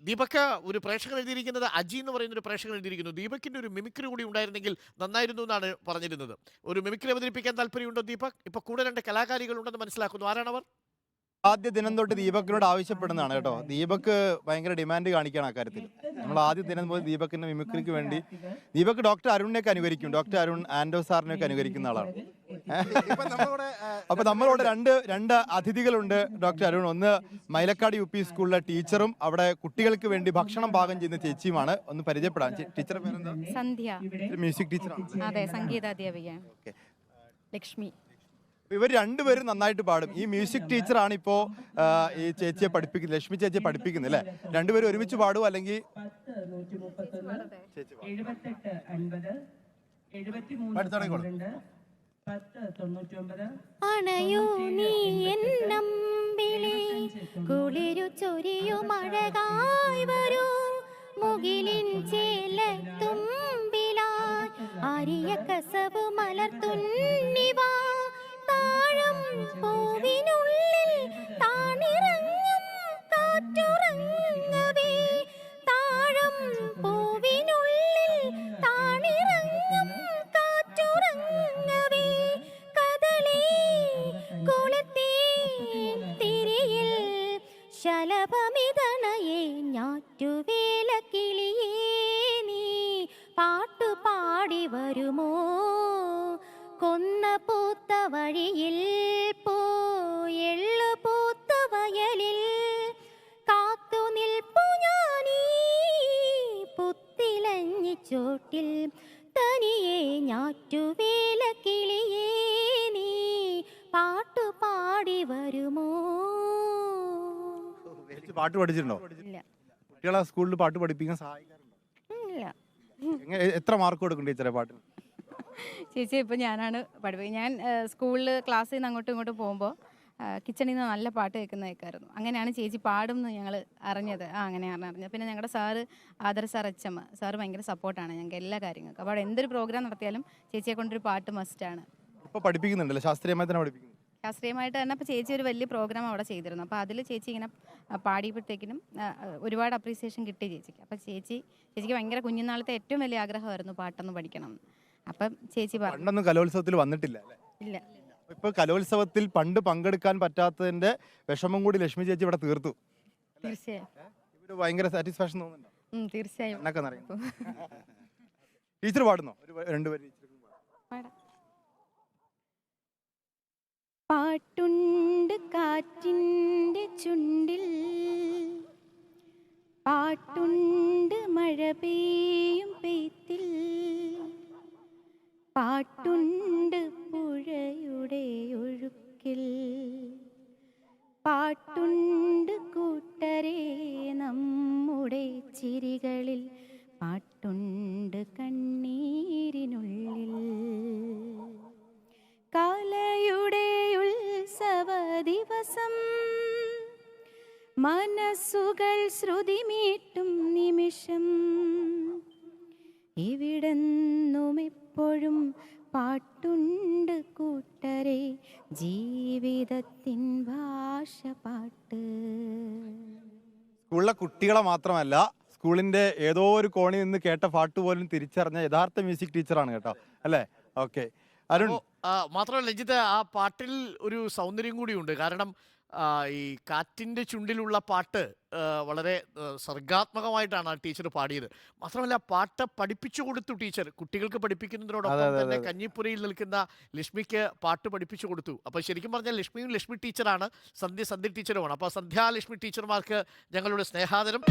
ദീപക് ഒരു പ്രേക്ഷകൻ എഴുതിയിരിക്കുന്നത് അജി എന്ന് പറയുന്ന ഒരു പ്രേക്ഷകൻ എഴുതിയിരിക്കുന്നു. ദീപകിന്റെ ഒരു മിമിക്രി കൂടി ഉണ്ടായിരുന്നെങ്കിൽ നന്നായിരുന്നു എന്നാണ് പറഞ്ഞിരുന്നത്. ഒരു മിമിക്രി അവതരിപ്പിക്കാൻ താല്പര്യമുണ്ടോ ദീപക്? ഇപ്പൊ കൂടെ 2 കലാകാരികൾ ഉണ്ടെന്ന് മനസ്സിലാക്കുന്നു. ആരാണവർ? ആദ്യ ദിനം തൊട്ട് ദീപക്കിനോട് ആവശ്യപ്പെടുന്നതാണ് കേട്ടോ. ദീപക് ഭയങ്കര ഡിമാൻഡ് കാണിക്കുകയാണ് അക്കാര്യത്തിൽ. നമ്മൾ ആദ്യ ദിനം മുതൽ ദീപകിന്റെ മിമിക്രിക്ക് വേണ്ടി ദീപക് ഡോക്ടർ അരുണിനെയൊക്കെ അനുകരിക്കും. ഡോക്ടർ അരുൺ ആൻഡോ സാറിനെയൊക്കെ അനുകരിക്കുന്ന ആളാണ്. അപ്പൊ നമ്മളോട് രണ്ട് അതിഥികളുണ്ട്. ഡോക്ടർ അരുൺ, ഒന്ന് മൈലക്കാട് UP സ്കൂളിലെ ടീച്ചറും അവിടെ കുട്ടികൾക്ക് വേണ്ടി ഭക്ഷണം പാകം ചെയ്യുന്ന ചേച്ചിയുമാണ്. ഒന്ന് പരിചയപ്പെടാം. ടീച്ചർ പേരെന്താ? സന്ധ്യ. മ്യൂസിക് ടീച്ചറാണ്. അതെ, സംഗീതാധ്യാപികയാണ്. ലക്ഷ്മി. ഇവർ രണ്ടുപേരും നന്നായിട്ട് പാടും. ഈ മ്യൂസിക് ടീച്ചറാണ് ഇപ്പോ ഈ ചേച്ചിയെ പഠിപ്പിക്കുന്നത്, ലക്ഷ്മി ചേച്ചിയെ പഠിപ്പിക്കുന്നത് അല്ലേ? രണ്ടുപേരും ഒരുമിച്ച് പാടും അല്ലെങ്കിൽ അണയോ നീ എന്നമ്പിളി കുളിരു ചൊരിയുമഴകായി വരൂ മുകിലിൻ ചേലത്തുമ്പിലായി ആരിയ കസവ് മലർത്തുന്നിവാ താഴം പൂവിനുള്ളിൽ താണിറങ്ങും കാറ്റുറങ്ങവേ താഴം പൂവിനുള്ളിൽ താണിറങ്ങും കാറ്റുറങ്ങവേ കദളി കുളത്തേ തിരിയിൽ ശലഭമിതണയെ ഞാറ്റുവേല കിളിയേ നീ പാട്ടുപാടി വരുമോ കൊന്ന പൂത്ത വഴിയിൽ പോയെള്ളു പൂത്ത വയലിൽ കാത്തു നിൽപ്പു ഞാനീ പുത്തിലഞ്ഞിച്ചോട്ടിൽ തനിയെ ഞാറ്റുവേല കിളിയേ നീ പാട്ടുപാടി വരുമോ. പാട്ട് പഠിച്ചിട്ടുണ്ടോ? ഇല്ല. കുട്ടികളെ സ്കൂളിൽ പാട്ട് പഠിപ്പിക്കാൻ സഹായിക്കാറുണ്ടോ? ഇല്ല. എത്ര മാർക്ക് കൊടുക്കും ടീച്ചറെ പാട്ടിന്? ചേച്ചി ഇപ്പോൾ ഞാനാണ് പഠിപ്പിക്കുന്നത്. ഞാൻ സ്കൂളിൽ ക്ലാസ്സിൽ നിന്ന് അങ്ങോട്ടും ഇങ്ങോട്ടും പോകുമ്പോൾ കിച്ചണിൽ നിന്ന് നല്ല പാട്ട് കേൾക്കുന്നതൊക്കെയായിരുന്നു. അങ്ങനെയാണ് ചേച്ചി പാടും എന്ന് ഞങ്ങൾ അറിഞ്ഞത്. അങ്ങനെയാണ് അറിഞ്ഞത്. പിന്നെ ഞങ്ങളുടെ sir other sir HM sir ഭയങ്കര സപ്പോർട്ടാണ് ഞങ്ങൾക്ക് എല്ലാ കാര്യങ്ങൾക്കും. അപ്പോൾ അവിടെ എന്തൊരു പ്രോഗ്രാം നടത്തിയാലും ചേച്ചിയെ കൊണ്ടൊരു പാട്ട് മസ്റ്റാണ്. ഇപ്പോൾ പഠിപ്പിക്കുന്നുണ്ടല്ലോ, ശാസ്ത്രീയമായി തന്നെ പഠിപ്പിക്കുന്നു. ശാസ്ത്രീയമായിട്ട് തന്നെ അപ്പോൾ ചേച്ചി ഒരു വലിയ പ്രോഗ്രാം അവിടെ ചെയ്തിരുന്നു. അപ്പോൾ അതിൽ ചേച്ചി ഇങ്ങനെ പാടിയപ്പോഴത്തേക്കിനും ഒരുപാട് അപ്രീസിയേഷൻ കിട്ടി ചേച്ചിക്ക്. അപ്പോൾ ചേച്ചിക്ക് ഭയങ്കര കുഞ്ഞുനാളത്തെ ഏറ്റവും വലിയ ആഗ്രഹമായിരുന്നു പാട്ടൊന്ന് പഠിക്കണം. അപ്പം ചേച്ചി പണ്ടൊന്നും കലോത്സവത്തിൽ വന്നിട്ടില്ല അല്ലേ? ഇല്ല. ഇപ്പൊ കലോത്സവത്തിൽ പണ്ട് പങ്കെടുക്കാൻ പറ്റാത്തതിന്റെ വിഷമം കൂടി ലക്ഷ്മി ചേച്ചി ഇവിടെ തീർത്തു. തീർച്ചയായും ഭയങ്കര സാറ്റിസ്ഫാക്ഷൻ തോന്നുന്നുണ്ടോ? തീർച്ചയായും. ടീച്ചർ പാടുന്നോ? രണ്ടുപേരും പാട്ടുണ്ട് കാറ്റിൻ്റെ ചുണ്ടിൽ പാട്ടുണ്ട് മഴ പെയ്യും പെയ്ത്തിൽ പാട്ടുണ്ട് പുഴയുടെ ഒഴുക്കിൽ പാട്ടുണ്ട് കൂട്ടരെ നമ്മുടെ ചിരികളിൽ പാട്ടുണ്ട് കണ്ണീരിനുള്ളിൽ കലയുടെ ഉത്സവ ദിവസം മനസ്സുകൾ ശ്രുതിമീട്ടും നിമിഷം ഇവിടെന്നും എപ്പോഴും പാട്ടുണ്ട് കൂട്ടരെ ജീവിതത്തിൻ ഭാഷ പാട്ട്. സ്കൂളിലെ കുട്ടികളെ മാത്രമല്ല, സ്കൂളിന്റെ ഏതോ ഒരു കോണിൽ നിന്ന് കേട്ട പാട്ട് പോലും തിരിച്ചറിഞ്ഞ യഥാർത്ഥ മ്യൂസിക് ടീച്ചറാണ് കേട്ടോ, അല്ലേ? ഓക്കെ അരുൺ. മാത്രമല്ല രഞ്ജിത്ത്, ആ പാട്ടിൽ ഒരു സൗന്ദര്യം കൂടിയുണ്ട്. കാരണം ഈ കാറ്റിൻ്റെ ചുണ്ടിലുള്ള പാട്ട് വളരെ സർഗാത്മകമായിട്ടാണ് ആ ടീച്ചർ പാടിയത്. മാത്രമല്ല പാട്ട് പഠിപ്പിച്ചു കൊടുത്തു ടീച്ചർ. കുട്ടികൾക്ക് പഠിപ്പിക്കുന്നതിനോടൊപ്പം തന്നെ കഞ്ഞിപ്പുരയിൽ നിൽക്കുന്ന ലക്ഷ്മിക്ക് പാട്ട് പഠിപ്പിച്ചു കൊടുത്തു. അപ്പോൾ ശരിക്കും പറഞ്ഞാൽ ലക്ഷ്മിയും ലക്ഷ്മി ടീച്ചറാണ്, സന്ധ്യ ടീച്ചറുമാണ്. അപ്പോൾ സന്ധ്യ ലക്ഷ്മി ടീച്ചർമാർക്ക് ഞങ്ങളുടെ സ്നേഹാദരം.